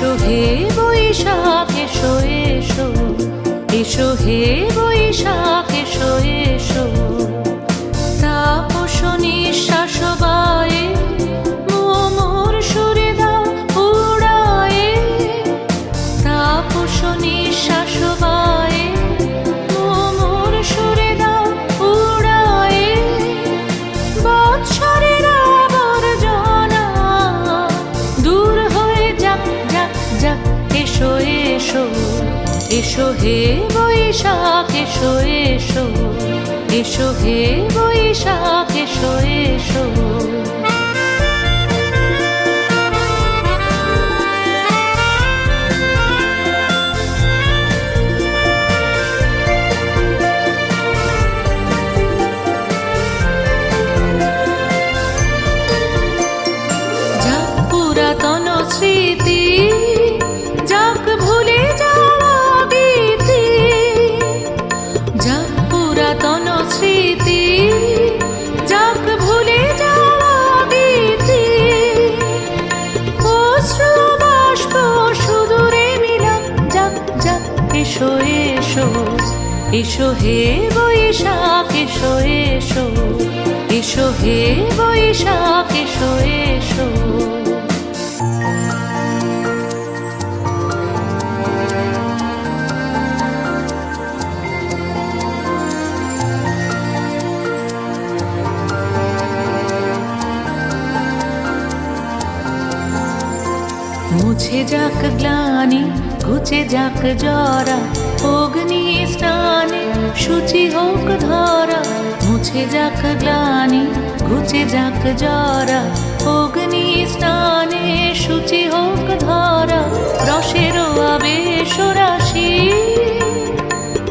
এসো হে বৈশাখ এসো এসো, এসো হে বৈশাখ এসো এসো। তাপস নিঃশ্বাস বায়ে মোর সুরে দাও উড়ায়ে, তাপস নিঃশ্বাস বায়ে মোর সুরে দাও উড়ায়ে। বৎসরের আবর্জনা দূর হয়ে যাক যাক যাক, এসো এসো, এসো হে বৈশাখ এসো এসো, এসো হে বৈশাখ এসো এসো। যাক পুরাতন স্মৃতি, যাক ভুলে যাওয়া গীতি, যাক পুরাতন স্মৃতি, যাক ভুলে যাওয়া গীতি। অশ্রু বাষ্প সুদূরে মিলাক যাক যাক, এসো এসো, এসো হে বৈশাখ এসো এসো, এসো হে বৈশাখ এসো এসো। মুছে যাক গ্লানি, ঘুচে যাক জরা, অগ্নি স্নানে শুচি হোক ধরা। মুছে যাক গ্লানি, ঘুচে যাক জরা, অগ্নি স্নানে শুচি হোক ধরা। রসের আবেশ রাশি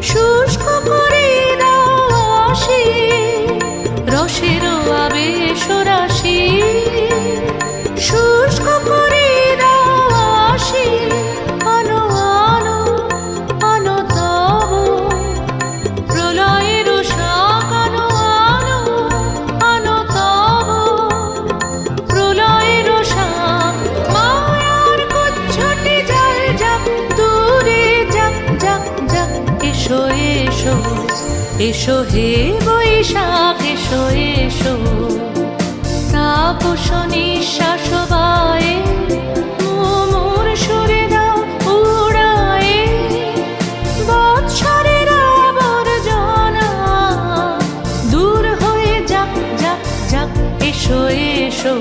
শুষ্ক করে দাও আসি, রসের আবেশ রাশি শুষ্ক করে আনো আনো আনো তব প্রলয়ের শাক, আনো আনো আনো তব প্রলয়ের শাক। মায়ার কুচ্ছটি জল যাক দূরে যাক যাক যাক, এসো এসো, এসো হে বৈশাখ এসো এসো। তাপস নিঃশ্বাস বায়ে মোর সুরে দাও উড়ায়ে। বৎসরের আবর্জনা দূর হয়ে যাক যাক যাক, এসো এসো,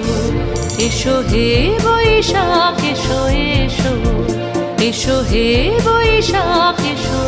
এসো হে বৈশাখ এসো এসো, এসো হে বৈশাখ এসো।